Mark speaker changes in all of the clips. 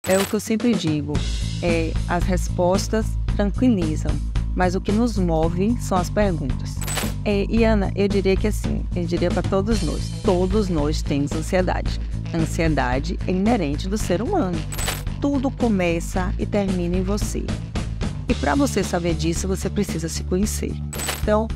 Speaker 1: É o que eu sempre digo, as respostas tranquilizam, mas o que nos move são as perguntas. E Ana, eu diria que assim, eu diria para todos nós temos ansiedade. A ansiedade é inerente do ser humano. Tudo começa e termina em você. E para você saber disso, você precisa se conhecer. Então,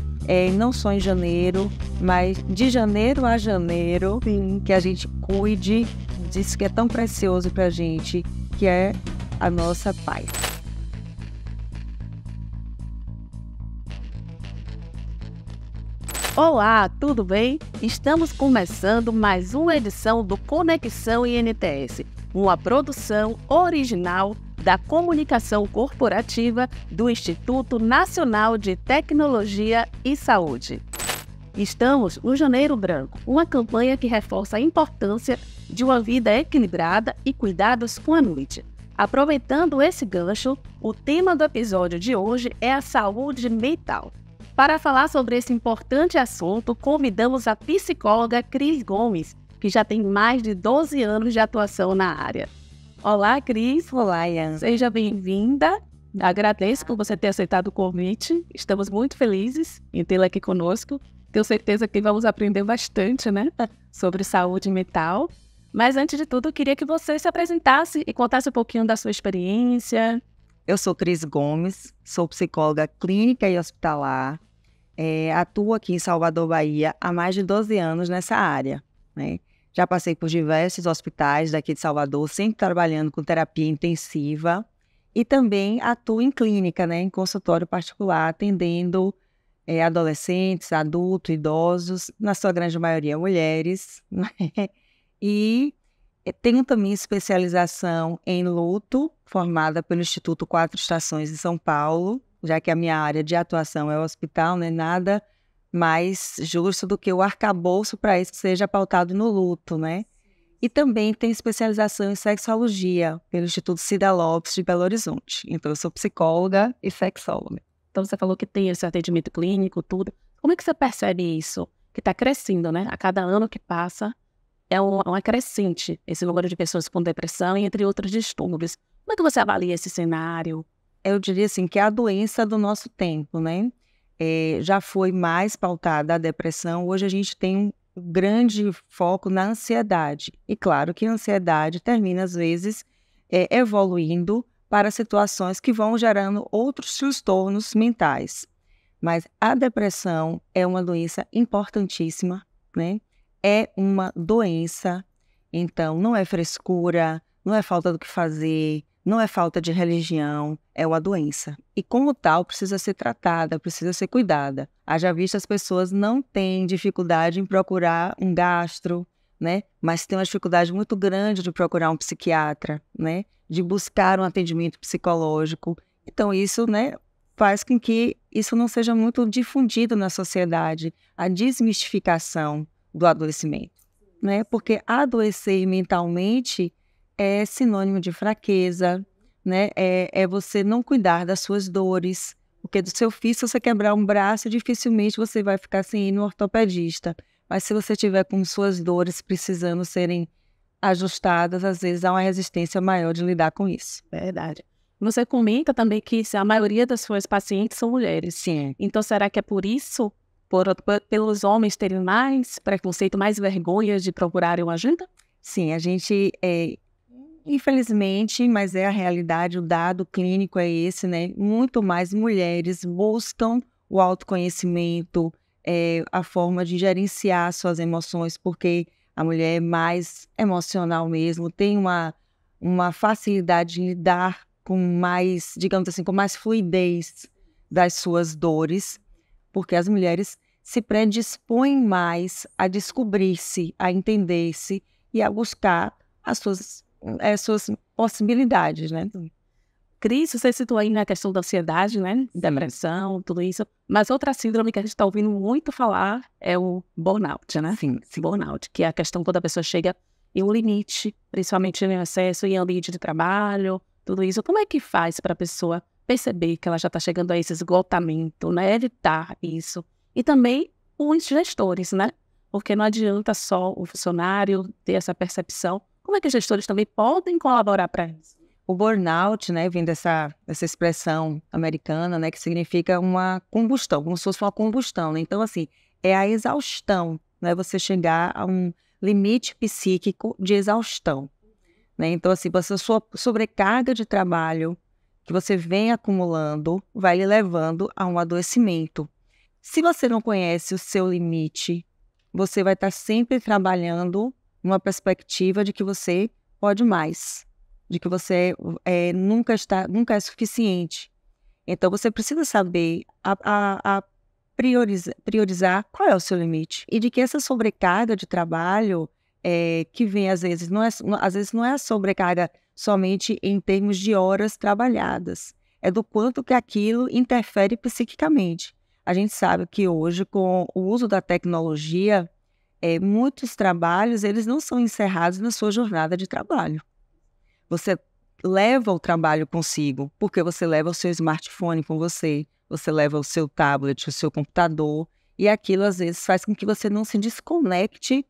Speaker 1: não só em janeiro, mas de janeiro a janeiro, que a gente cuide disso que é tão precioso para a gente, que é a nossa paz.
Speaker 2: Olá, tudo bem? Estamos começando mais uma edição do Conexão INTS, uma produção original da Comunicação Corporativa do Instituto Nacional de Tecnologia e Saúde. Estamos no Janeiro Branco, uma campanha que reforça a importância de uma vida equilibrada e cuidados com a noite. Aproveitando esse gancho, o tema do episódio de hoje é a saúde mental. Para falar sobre esse importante assunto, convidamos a psicóloga Cris Gomes, que já tem mais de 12 anos de atuação na área. Olá, Cris.
Speaker 1: Olá, Ian.
Speaker 2: Seja bem-vinda. Agradeço por você ter aceitado o convite. Estamos muito felizes em tê-la aqui conosco. Tenho certeza que vamos aprender bastante, né, sobre saúde mental. Mas, antes de tudo, eu queria que você se apresentasse e contasse um pouquinho da sua experiência.
Speaker 1: Eu sou Cris Gomes, sou psicóloga clínica e hospitalar. Atuo aqui em Salvador, Bahia, há mais de 12 anos nessa área, né? Já passei por diversos hospitais daqui de Salvador, sempre trabalhando com terapia intensiva. E também atuo em clínica, né, em consultório particular, atendendo adolescentes, adultos, idosos, na sua grande maioria mulheres, né? E tenho também especialização em luto, formada pelo Instituto Quatro Estações em São Paulo, já que a minha área de atuação é o hospital, né? Nada mais justo do que o arcabouço para isso que seja pautado no luto, né? E também tenho especialização em sexologia pelo Instituto Cida Lopes de Belo Horizonte. Então, eu sou psicóloga e sexóloga.
Speaker 2: Então, você falou que tem esse atendimento clínico, tudo. Como é que você percebe isso? Que está crescendo, né? A cada ano que passa, é uma crescente esse número de pessoas com depressão e entre outros distúrbios. Como é que você avalia esse cenário?
Speaker 1: Eu diria assim que é a doença do nosso tempo, né? Já foi mais pautada a depressão, hoje a gente tem um grande foco na ansiedade. E claro que a ansiedade termina, às vezes, evoluindo para situações que vão gerando outros transtornos mentais. Mas a depressão é uma doença importantíssima, né? É uma doença, então não é frescura, não é falta do que fazer, não é falta de religião, é uma doença. E como tal, precisa ser tratada, precisa ser cuidada. Haja visto, as pessoas não têm dificuldade em procurar um gastro, né? Mas tem uma dificuldade muito grande de procurar um psiquiatra, né? De buscar um atendimento psicológico. Então isso, né, faz com que isso não seja muito difundido na sociedade, a desmistificação do adoecimento, né? Porque adoecer mentalmente é sinônimo de fraqueza, né? É você não cuidar das suas dores, porque do seu físico, se você quebrar um braço, dificilmente você vai ficar sem ir no ortopedista. Mas se você tiver com suas dores precisando serem ajustadas, às vezes há uma resistência maior de lidar com isso.
Speaker 2: Verdade. Você comenta também que a maioria das suas pacientes são mulheres.
Speaker 1: Sim.
Speaker 2: Então, será que é por isso, pelos homens terem mais preconceito, mais vergonha de procurarem uma ajuda?
Speaker 1: Sim, a gente, infelizmente, mas é a realidade, o dado clínico é esse, né? Muito mais mulheres buscam o autoconhecimento, a forma de gerenciar suas emoções, porque a mulher é mais emocional mesmo, tem uma facilidade de lidar com mais, digamos assim, com mais fluidez das suas dores, porque as mulheres se predispõem mais a descobrir-se, a entender-se e a buscar as suas possibilidades, né?
Speaker 2: Cris, você citou aí na questão da ansiedade, né? Depressão, tudo isso. Mas outra síndrome que a gente está ouvindo muito falar é o burnout, né?
Speaker 1: Sim.
Speaker 2: Burnout, que é a questão quando a pessoa chega em um limite, principalmente no excesso em ambiente de trabalho, tudo isso. Como é que faz para a pessoa perceber que ela já está chegando a esse esgotamento, né? Evitar isso. E também os gestores, né? Porque não adianta só o funcionário ter essa percepção. Como é que os gestores também podem colaborar para isso?
Speaker 1: O burnout, né, vem dessa expressão americana, né, que significa uma combustão, como se fosse uma combustão, né? Então, assim, é a exaustão, né? Você chegar a um limite psíquico de exaustão, né? Então, assim, a sua sobrecarga de trabalho que você vem acumulando vai lhe levando a um adoecimento. Se você não conhece o seu limite, você vai estar sempre trabalhando numa perspectiva de que você pode mais, de que você nunca é suficiente. Então, você precisa saber priorizar qual é o seu limite e de que essa sobrecarga de trabalho que vem às vezes não é a sobrecarga somente em termos de horas trabalhadas, é do quanto que aquilo interfere psiquicamente. A gente sabe que hoje, com o uso da tecnologia, muitos trabalhos eles não são encerrados na sua jornada de trabalho. Você leva o trabalho consigo, porque você leva o seu smartphone com você, você leva o seu tablet, o seu computador, e aquilo às vezes faz com que você não se desconecte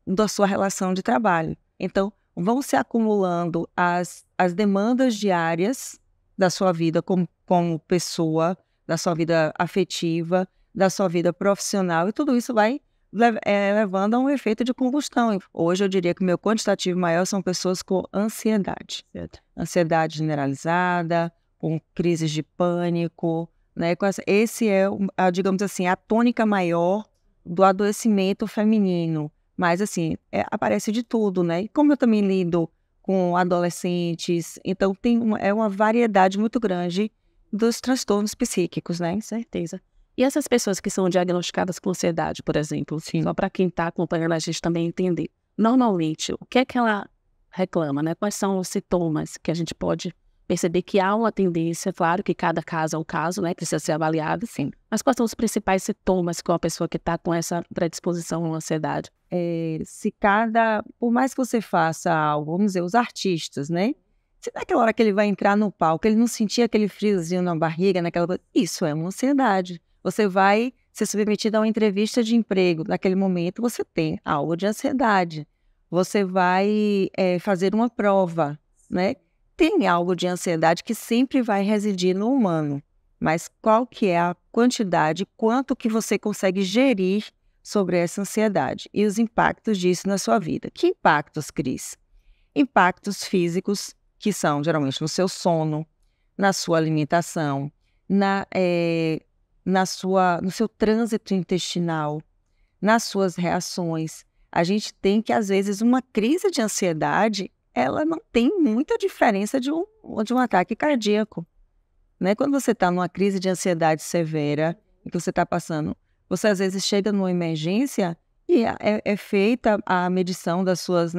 Speaker 1: da sua relação de trabalho. Então, vão se acumulando as demandas diárias da sua vida como pessoa, da sua vida afetiva, da sua vida profissional, e tudo isso vai levando a um efeito de combustão. Hoje eu diria que o meu quantitativo maior são pessoas com ansiedade.
Speaker 2: Certo.
Speaker 1: Ansiedade generalizada, com crises de pânico, né? Esse é, digamos assim, a tônica maior do adoecimento feminino. Mas, assim, aparece de tudo, né? E como eu também lido com adolescentes, então tem uma variedade muito grande dos transtornos psíquicos, né?
Speaker 2: Certeza. E essas pessoas que são diagnosticadas com ansiedade, por exemplo,
Speaker 1: Sim.
Speaker 2: só para quem está acompanhando a gente também entender, normalmente, o que é que ela reclama, né? Quais são os sintomas que a gente pode perceber que há uma tendência, claro que cada caso é um caso, né? Precisa ser avaliado,
Speaker 1: Sim.
Speaker 2: mas quais são os principais sintomas que uma pessoa que está com essa predisposição à ansiedade?
Speaker 1: Por mais que você faça algo, vamos dizer, os artistas, né? Se naquela hora que ele vai entrar no palco, ele não sentia aquele friozinho na barriga, isso é uma ansiedade. Você vai ser submetido a uma entrevista de emprego, naquele momento você tem algo de ansiedade. Você vai fazer uma prova, né? Tem algo de ansiedade que sempre vai residir no humano, mas qual que é a quantidade, quanto que você consegue gerir sobre essa ansiedade e os impactos disso na sua vida? Que impactos, Cris? Impactos físicos, que são geralmente no seu sono, na sua alimentação, no seu trânsito intestinal, nas suas reações. A gente tem que, às vezes, uma crise de ansiedade, ela não tem muita diferença de um ataque cardíaco, né? Quando você está numa crise de ansiedade severa, e que você está passando, você às vezes chega numa emergência e é feita a medição das suas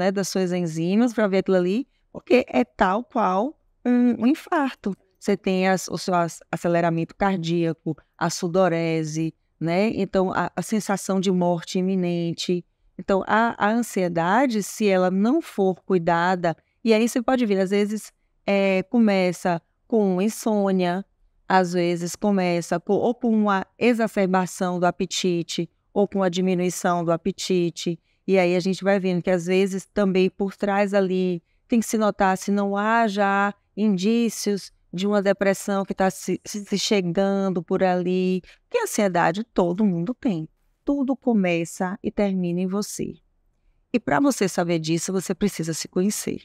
Speaker 1: enzimas para ver aquilo ali, porque é tal qual um infarto. Você tem o seu aceleramento cardíaco, a sudorese, né? Então, a sensação de morte iminente. Então, a ansiedade, se ela não for cuidada, e aí você pode ver, às vezes começa com insônia, às vezes começa ou com uma exacerbação do apetite, ou com a diminuição do apetite. E aí a gente vai vendo que, às vezes, também por trás ali, tem que se notar se não há já indícios de uma depressão que está se chegando por ali. Porque a ansiedade todo mundo tem. Tudo começa e termina em você. E para você saber disso, você precisa se conhecer.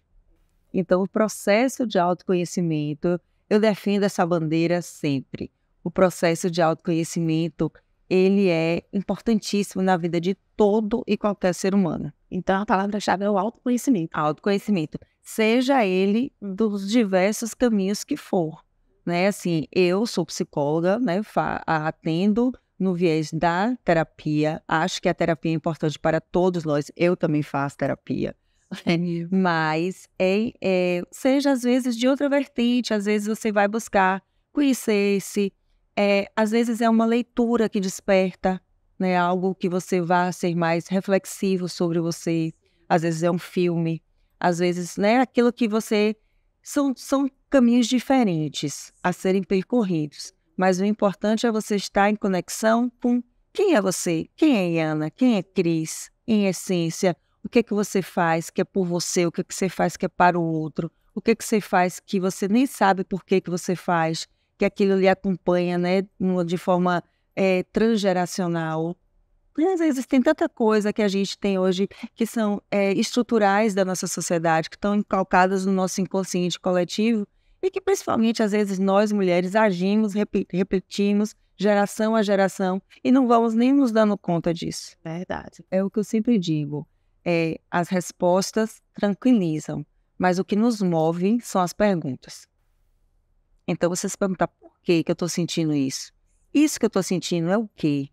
Speaker 1: Então, o processo de autoconhecimento, eu defendo essa bandeira sempre. O processo de autoconhecimento, ele é importantíssimo na vida de todo e qualquer ser humano.
Speaker 2: Então, a palavra-chave é o autoconhecimento.
Speaker 1: Autoconhecimento, seja ele dos diversos caminhos que for, né? Assim, eu sou psicóloga, né? Atendo no viés da terapia. Acho que a terapia é importante para todos nós. Eu também faço terapia. Mas seja às vezes de outra vertente, às vezes você vai buscar conhecer-se, às vezes é uma leitura que desperta, né, algo que você vá ser mais reflexivo sobre você, às vezes é um filme, às vezes, né, aquilo que você... São caminhos diferentes a serem percorridos, mas o importante é você estar em conexão com quem é você, quem é Iana, quem é Cris, em essência. O que é que você faz que é por você, o que é que você faz que é para o outro? O que que você faz que você nem sabe por que que você faz, que aquilo lhe acompanha, né, de forma transgeracional. E às vezes tem tanta coisa que a gente tem hoje que são estruturais da nossa sociedade, que estão encalcadas no nosso inconsciente coletivo e que principalmente às vezes nós mulheres agimos, repetimos, geração a geração e não vamos nem nos dando conta disso.
Speaker 2: Verdade.
Speaker 1: É o que eu sempre digo, as respostas tranquilizam, mas o que nos move são as perguntas. Então você se pergunta, por que que eu estou sentindo isso? Isso que eu estou sentindo é o quê?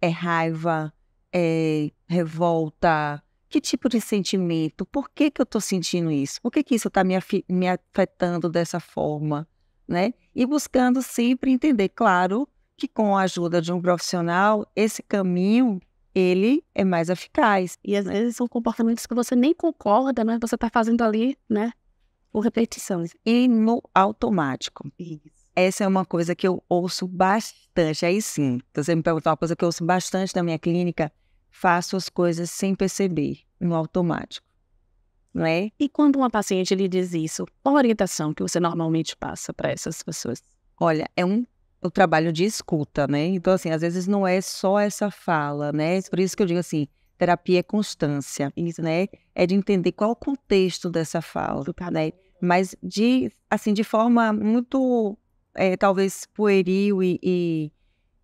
Speaker 1: É raiva? É revolta? Que tipo de sentimento? Por que que eu estou sentindo isso? Por que que isso está me afetando dessa forma? Né? E buscando sempre entender, claro, que com a ajuda de um profissional, esse caminho, ele é mais eficaz.
Speaker 2: E às vezes são comportamentos que você nem concorda, mas você está fazendo ali, né, por repetição.
Speaker 1: E no automático.
Speaker 2: Isso.
Speaker 1: Essa é uma coisa que eu ouço bastante. Aí sim, se você me perguntar uma coisa que eu ouço bastante na minha clínica, faço as coisas sem perceber, no automático. Não é?
Speaker 2: E quando uma paciente lhe diz isso, qual a orientação que você normalmente passa para essas pessoas?
Speaker 1: Olha, o trabalho de escuta, né? Então, assim, às vezes não é só essa fala, né? Por isso que eu digo assim, terapia é constância, né? É de entender qual o contexto dessa fala, né? Mas de forma muito, talvez pueril e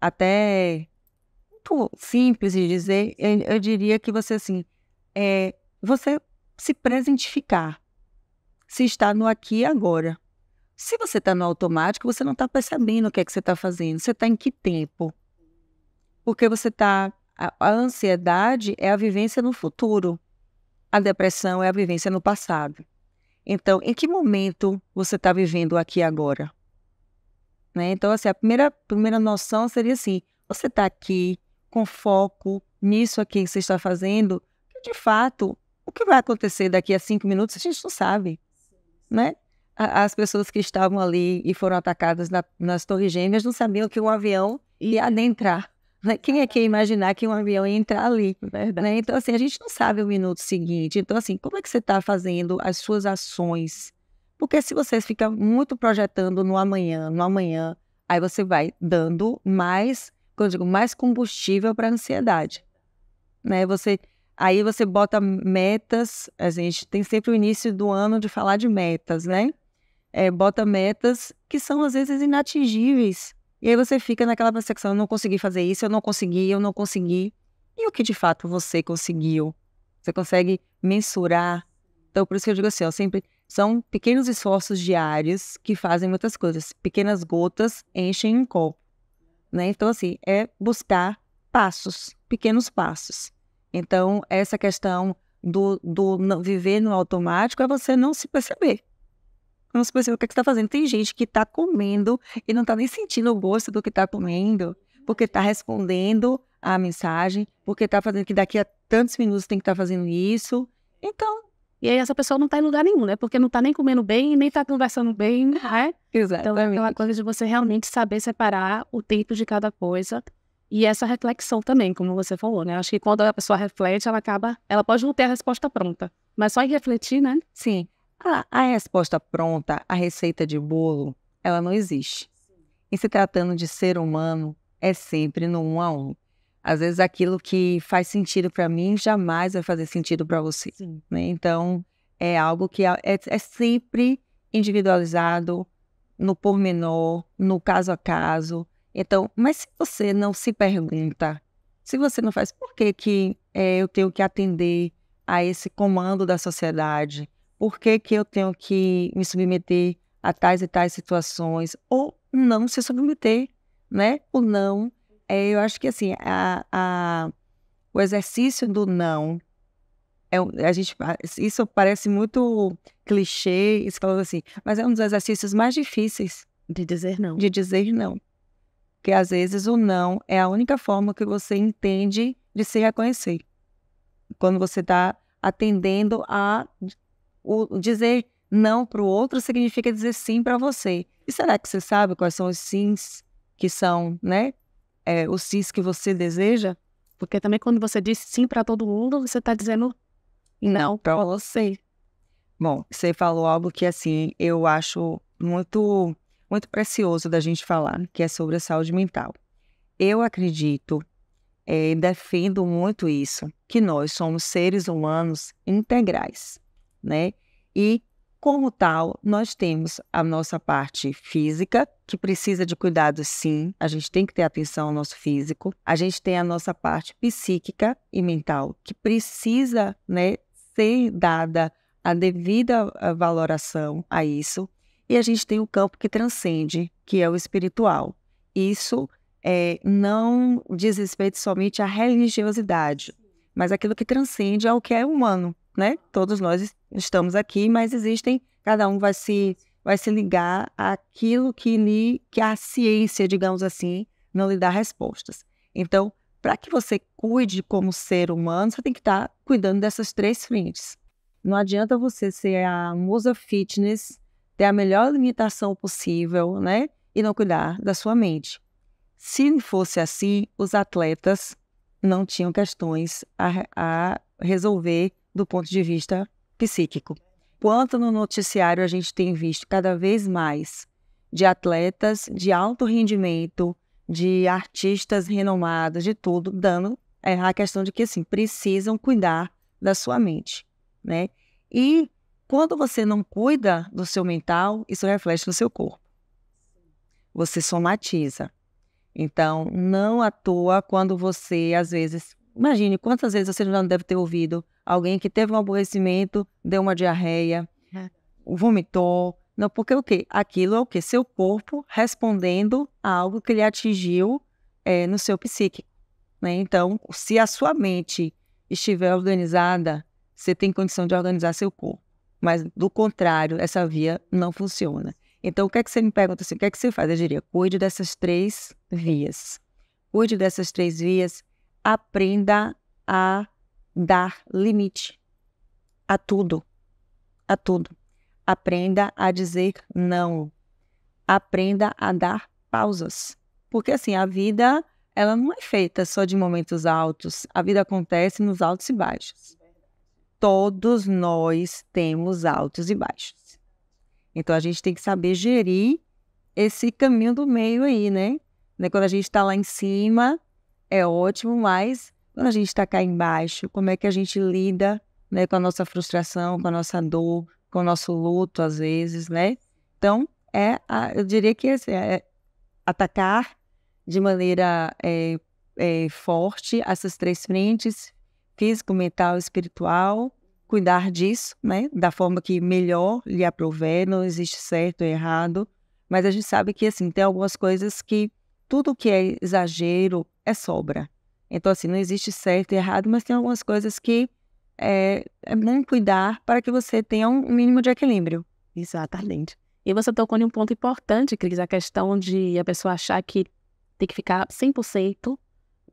Speaker 1: até muito simples de dizer, eu diria que você, assim, você se presentificar, se está no aqui e agora. Se você está no automático, você não está percebendo o que é que você está fazendo. Você está em que tempo? Porque você está... A ansiedade é a vivência no futuro. A depressão é a vivência no passado. Então, em que momento você está vivendo aqui e agora? Né? Então, assim, a primeira noção seria assim, você está aqui com foco nisso aqui que você está fazendo, que de fato, o que vai acontecer daqui a 5 minutos, a gente não sabe, né? As pessoas que estavam ali e foram atacadas nas Torres Gêmeas não sabiam que um avião ia adentrar. Né? Quem é que ia imaginar que um avião ia entrar ali? Né? Então, assim, a gente não sabe o minuto seguinte. Então, assim, como é que você está fazendo as suas ações? Porque se você fica muito projetando no amanhã, aí você vai dando mais, quando eu digo, mais combustível para a ansiedade. Né? Aí você bota metas, a gente tem sempre o início do ano de falar de metas, né? Bota metas que são às vezes inatingíveis. E aí você fica naquela percepção, eu não consegui fazer isso, eu não consegui. E o que de fato você conseguiu? Você consegue mensurar? Então, por isso que eu digo assim, são pequenos esforços diários que fazem muitas coisas. Pequenas gotas enchem um copo. Né? Então, assim, é buscar passos, pequenos passos. Então, essa questão do viver no automático é você não se perceber. Não se percebe o que você está fazendo. Tem gente que está comendo e não está nem sentindo o gosto do que está comendo, porque está respondendo a mensagem, porque está fazendo que daqui a tantos minutos tem que estar fazendo isso. Então...
Speaker 2: E aí essa pessoa não está em lugar nenhum, né? Porque não está nem comendo bem, nem está conversando bem, né?
Speaker 1: Exatamente.
Speaker 2: Então é aquela coisa de você realmente saber separar o tempo de cada coisa. E essa reflexão também, como você falou, né? Acho que quando a pessoa reflete, ela pode não ter a resposta pronta, mas só em refletir, né?
Speaker 1: Sim. A resposta pronta, a receita de bolo, ela não existe. E se tratando de ser humano, é sempre no 1 a 1. Às vezes aquilo que faz sentido para mim jamais vai fazer sentido para você. Né? Então, é algo que é sempre individualizado, no pormenor, no caso a caso. Então, mas se você não se pergunta, se você não faz, por que eu tenho que atender a esse comando da sociedade? Por que eu tenho que me submeter a tais e tais situações? Ou não se submeter, né? O não. Eu acho que, assim, o exercício do não, isso parece muito clichê, isso falando assim, mas é um dos exercícios mais difíceis
Speaker 2: de dizer não.
Speaker 1: Porque, às vezes, o não é a única forma que você entende de se reconhecer. Quando você está atendendo dizer não para o outro significa dizer sim para você. E será que você sabe quais são os sims que são, né? Os sims que você deseja?
Speaker 2: Porque também quando você diz sim para todo mundo, você está dizendo não para você.
Speaker 1: Bom, você falou algo que, assim, eu acho muito, muito precioso da gente falar, que é sobre a saúde mental. Eu acredito, defendo muito isso, que nós somos seres humanos integrais, né? E, como tal, nós temos a nossa parte física, que precisa de cuidados, sim, a gente tem que ter atenção ao nosso físico. A gente tem a nossa parte psíquica e mental, que precisa, né, ser dada a devida valoração a isso. E a gente tem o campo que transcende, que é o espiritual. Isso não diz respeito somente à religiosidade, mas aquilo que transcende ao que é humano, né? Todos nós estamos aqui, mas cada um vai se ligar àquilo que a ciência, digamos assim, não lhe dá respostas. Então, para que você cuide como ser humano, você tem que estar cuidando dessas 3 frentes. Não adianta você ser a musa fitness, ter a melhor alimentação possível, né? E não cuidar da sua mente. Se fosse assim, os atletas não tinham questões a resolver do ponto de vista psíquico. Quanto no noticiário a gente tem visto cada vez mais de atletas de alto rendimento, de artistas renomados, de tudo, dando a questão de que, assim, precisam cuidar da sua mente, né? E quando você não cuida do seu mental, isso reflete no seu corpo. Você somatiza. Então, não à toa, quando você, às vezes... Imagine quantas vezes você já não deve ter ouvido alguém que teve um aborrecimento, deu uma diarreia, vomitou. Não, porque o quê? Aquilo é o quê? Seu corpo respondendo a algo que lhe atingiu no seu psíquico, né? Então, se a sua mente estiver organizada, você tem condição de organizar seu corpo. Mas, do contrário, essa via não funciona. Então, o que é que você me pergunta assim? O que é que você faz? Eu diria, cuide dessas 3 vias. Cuide dessas 3 vias, aprenda a dar limite a tudo. A tudo. Aprenda a dizer não. Aprenda a dar pausas. Porque, assim, a vida, ela não é feita só de momentos altos. A vida acontece nos altos e baixos. Todos nós temos altos e baixos. Então, a gente tem que saber gerir esse caminho do meio aí, né? Quando a gente está lá em cima, é ótimo, mas quando a gente está cá embaixo, como é que a gente lida, né, com a nossa frustração, com a nossa dor, com o nosso luto, às vezes, né? Então, eu diria que é atacar de maneira forte essas 3 frentes, físico, mental e espiritual, cuidar disso, né, da forma que melhor lhe aprouver, não existe certo ou errado, mas a gente sabe que, assim, tem algumas coisas que tudo que é exagero é sobra. Então, assim, não existe certo e errado, mas tem algumas coisas que é bom cuidar para que você tenha um mínimo de equilíbrio.
Speaker 2: Exatamente. E você tocou em um ponto importante, Cris, a questão de a pessoa achar que tem que ficar 100%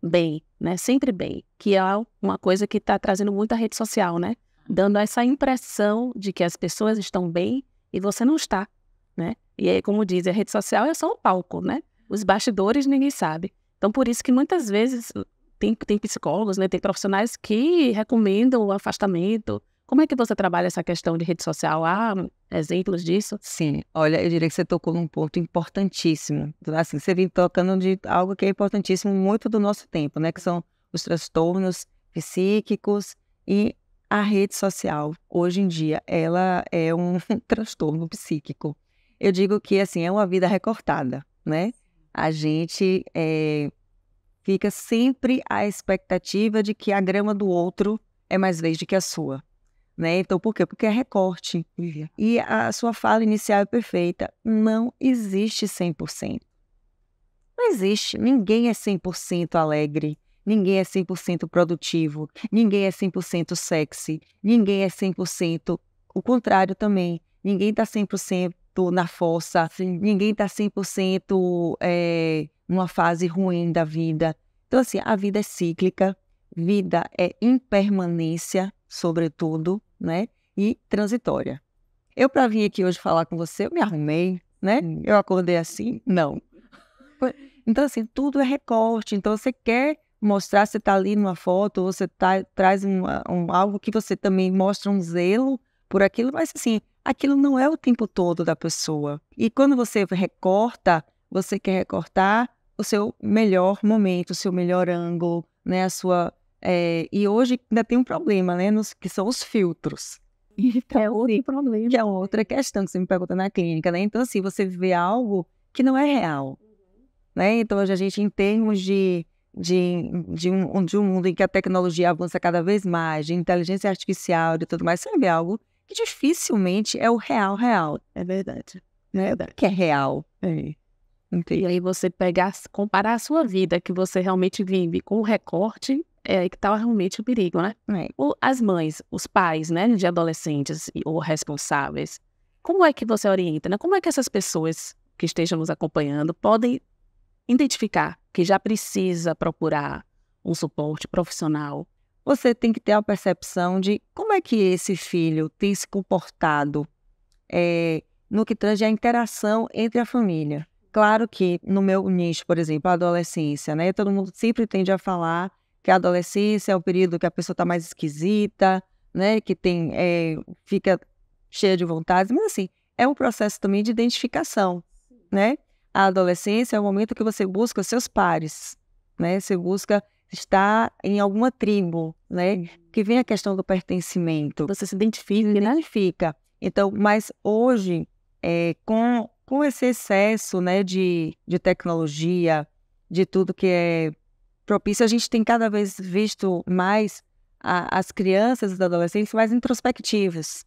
Speaker 2: bem, né? Sempre bem, que é uma coisa que está trazendo muita rede social, né? Dando essa impressão de que as pessoas estão bem e você não está, né? E aí, como diz, a rede social é só um palco, né? Os bastidores ninguém sabe. Então, por isso que muitas vezes tem psicólogos, né? Tem profissionais que recomendam o afastamento. Como é que você trabalha essa questão de rede social? Há exemplos disso?
Speaker 1: Sim, olha, eu diria que você tocou num ponto importantíssimo. Assim, você vem tocando de algo que é importantíssimo muito do nosso tempo, né? Que são os transtornos psíquicos e a rede social. Hoje em dia, ela é um transtorno psíquico. Eu digo que, assim, é uma vida recortada, né? A gente fica sempre à expectativa de que a grama do outro é mais verde que a sua, né? Então, por quê? Porque é recorte. E a sua fala inicial é perfeita. Não existe 100%. Não existe. Ninguém é 100% alegre. Ninguém é 100% produtivo. Ninguém é 100% sexy. Ninguém é 100%... O contrário também. Ninguém está 100% na fossa. Sim. Ninguém está 100% numa fase ruim da vida. Então, assim, a vida é cíclica. Vida é impermanência, sobretudo, né? E transitória. Eu, para vir aqui hoje falar com você, eu me arrumei, né? Eu acordei assim? Não. Então, assim, tudo é recorte. Então, você quer mostrar, você está ali numa foto, ou você traz algo que você também mostra um zelo por aquilo, mas assim, aquilo não é o tempo todo da pessoa. E quando você recorta, você quer recortar o seu melhor momento, o seu melhor ângulo, né? E hoje ainda tem um problema, né? Que são os filtros.
Speaker 2: Que é outro problema.
Speaker 1: Que é outra questão que você me pergunta na clínica, né? Então, assim, você vê algo que não é real, né? Então, hoje a gente, em termos de um mundo em que a tecnologia avança cada vez mais, de inteligência artificial e tudo mais, você vê algo que dificilmente é o real.
Speaker 2: É verdade.
Speaker 1: Que é real.
Speaker 2: E aí você comparar a sua vida que você realmente vive com o recorte, é aí que está realmente o perigo, né? As mães, os pais, né, de adolescentes ou responsáveis, como é que você orienta, né? Como é que essas pessoas que estejam nos acompanhando podem identificar que já precisa procurar um suporte profissional?
Speaker 1: Você tem que ter a percepção de como é que esse filho tem se comportado no que tange a interação entre a família. Claro que no meu nicho, por exemplo, a adolescência, né? Todo mundo sempre tende a falar que a adolescência é o período que a pessoa está mais esquisita, né? Que fica cheia de vontades, mas assim, é um processo também de identificação, né? A adolescência é o momento que você busca os seus pares, né? Você busca estar em alguma tribo, né? Que vem a questão do pertencimento.
Speaker 2: Você se identifica, né?
Speaker 1: Identifica. Então, mas hoje, com esse excesso, né, de tecnologia, de tudo que é propício, a gente tem cada vez visto mais as crianças e os adolescentes mais introspectivas.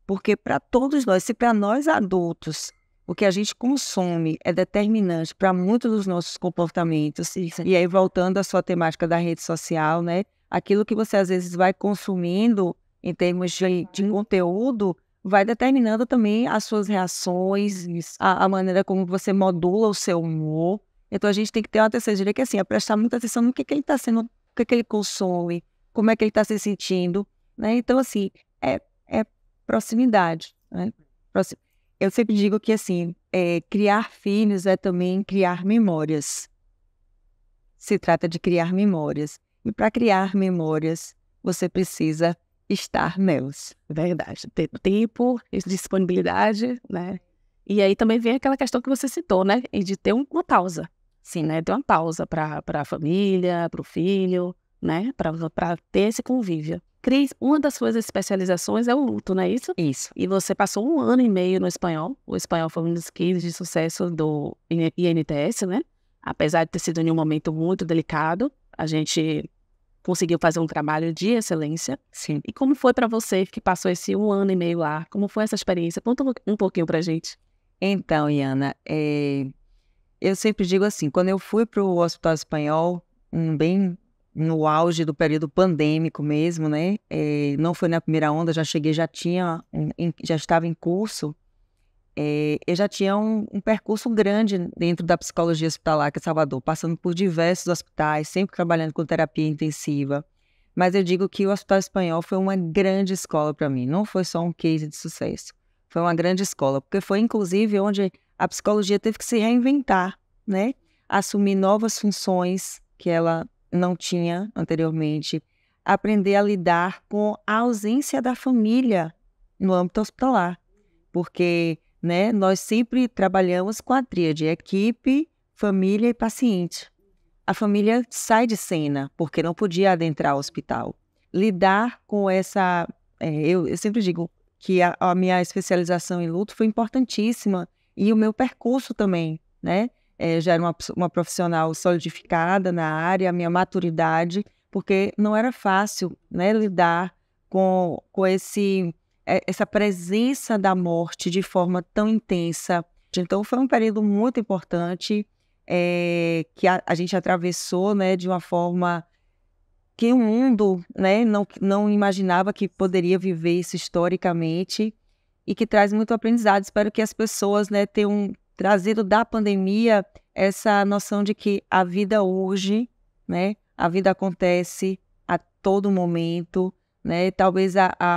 Speaker 1: Porque para todos nós, se para nós adultos, o que a gente consome é determinante para muitos dos nossos comportamentos, e aí voltando à sua temática da rede social, né, aquilo que você às vezes vai consumindo em termos de conteúdo, vai determinando também as suas reações, a maneira como você modula o seu humor. Então, a gente tem que ter uma atenção, eu diria que assim, é prestar muita atenção no que ele está sendo, o que ele consome, como é que ele está se sentindo, né? Então, assim, é proximidade, né? Eu sempre digo que, assim, criar filhos é também criar memórias. Se trata de criar memórias. E para criar memórias, você precisa estar nelas.
Speaker 2: Verdade. Ter tempo, disponibilidade, né? E aí também vem aquela questão que você citou, né? E de ter uma pausa. Sim, né? Ter uma pausa para a família, para o filho, né? Para ter esse convívio. Cris, uma das suas especializações é o luto, não é isso?
Speaker 1: Isso.
Speaker 2: E você passou 1 ano e meio no espanhol. O espanhol foi um dos cases de sucesso do INTS, né? Apesar de ter sido em um momento muito delicado, a gente conseguiu fazer um trabalho de excelência.
Speaker 1: Sim.
Speaker 2: E como foi para você que passou esse 1 ano e meio lá? Como foi essa experiência? Conta um pouquinho pra gente.
Speaker 1: Então, Iana, eu sempre digo assim, quando eu fui para o Hospital Espanhol, bem no auge do período pandêmico mesmo, né? Não foi na primeira onda, já cheguei, já estava em curso. Eu já tinha um percurso grande dentro da psicologia hospitalar aqui em Salvador, passando por diversos hospitais, sempre trabalhando com terapia intensiva. Mas eu digo que o Hospital Espanhol foi uma grande escola para mim, não foi só um case de sucesso, foi uma grande escola, porque foi inclusive onde a psicologia teve que se reinventar, né? Assumir novas funções que ela não tinha anteriormente, aprender a lidar com a ausência da família no âmbito hospitalar, porque, né, nós sempre trabalhamos com a tríade, equipe, família e paciente. A família sai de cena, porque não podia adentrar o hospital. Lidar com essa... eu sempre digo que a minha especialização em luto foi importantíssima, e o meu percurso também, né? Já era uma profissional solidificada na área, a minha maturidade, porque não era fácil, né, lidar com essa presença da morte de forma tão intensa. Então, foi um período muito importante que a gente atravessou, né, de uma forma que o mundo, né, não imaginava que poderia viver isso historicamente, e que traz muito aprendizado. Espero que as pessoas, né, tenham trazido da pandemia essa noção de que a vida urge, né, a vida acontece a todo momento, né? Talvez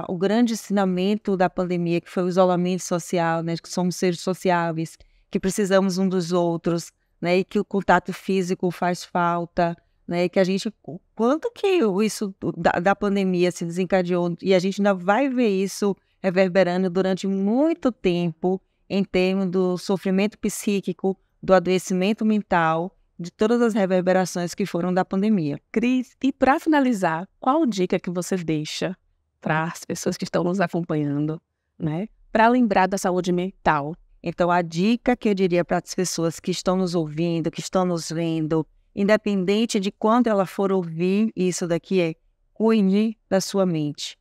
Speaker 1: o grande ensinamento da pandemia, que foi o isolamento social, né, que somos seres sociáveis, que precisamos um dos outros, né, e que o contato físico faz falta, né, que a gente, quanto que isso da pandemia se desencadeou, e a gente ainda vai ver isso reverberando durante muito tempo em termos do sofrimento psíquico, do adoecimento mental, de todas as reverberações que foram da pandemia.
Speaker 2: Cris, e para finalizar, qual dica que você deixa para as pessoas que estão nos acompanhando, né, para lembrar da saúde mental?
Speaker 1: Então, a dica que eu diria para as pessoas que estão nos ouvindo, que estão nos vendo, independente de quando ela for ouvir isso daqui, é cuide da sua mente,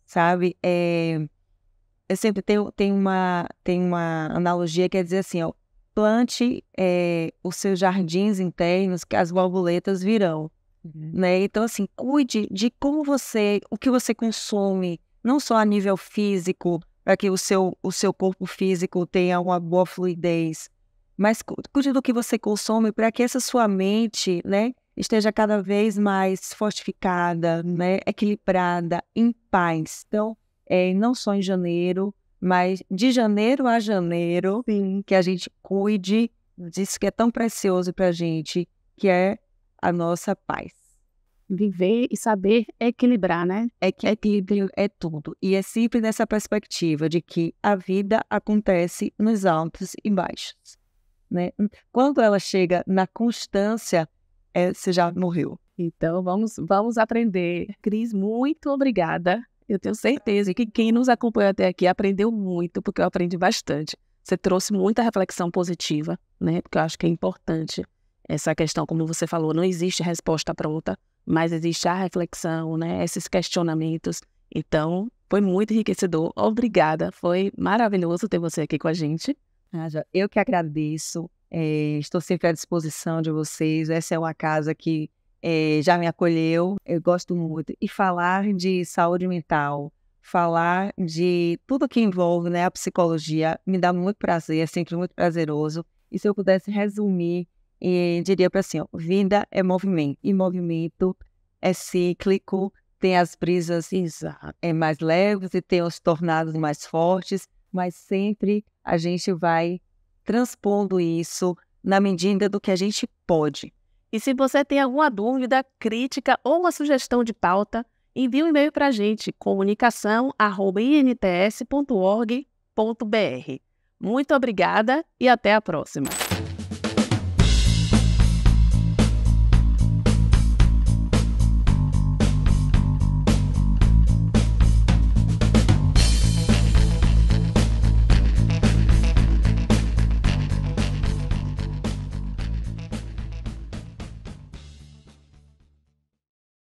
Speaker 1: sabe? Eu sempre tenho uma analogia que é dizer assim, ó, plante os seus jardins internos que as borboletas virão, né? Então, assim, cuide de o que você consome, não só a nível físico, para que o seu corpo físico tenha uma boa fluidez, mas cuide do que você consome para que essa sua mente, né, esteja cada vez mais fortificada, né, equilibrada, em paz. Então, não só em janeiro, mas de janeiro a janeiro, sim, que a gente cuide disso que é tão precioso para a gente, que é a nossa paz.
Speaker 2: Viver e saber equilibrar, né?
Speaker 1: Equilíbrio é tudo. E é sempre nessa perspectiva de que a vida acontece nos altos e baixos, né? Quando ela chega na constância, você já morreu.
Speaker 2: Então, vamos aprender. Cris, muito obrigada. Eu tenho certeza que quem nos acompanhou até aqui aprendeu muito, porque eu aprendi bastante. Você trouxe muita reflexão positiva, né? Porque eu acho que é importante essa questão, como você falou, não existe resposta pronta, mas existe a reflexão, né? Esses questionamentos. Então, foi muito enriquecedor. Obrigada. Foi maravilhoso ter você aqui com a gente.
Speaker 1: Eu que agradeço. Estou sempre à disposição de vocês. Essa é uma casa que já me acolheu. Eu gosto muito. E falar de saúde mental, falar de tudo que envolve, né, a psicologia, me dá muito prazer, é sempre muito prazeroso. E se eu pudesse resumir, diria para assim, ó, vida é movimento. E movimento é cíclico, tem as brisas mais leves e tem os tornados mais fortes, mas sempre a gente vai transpondo isso na medida do que a gente pode.
Speaker 2: E se você tem alguma dúvida, crítica ou uma sugestão de pauta, envie um e-mail para a gente, comunicação@ints.org.br. Muito obrigada e até a próxima.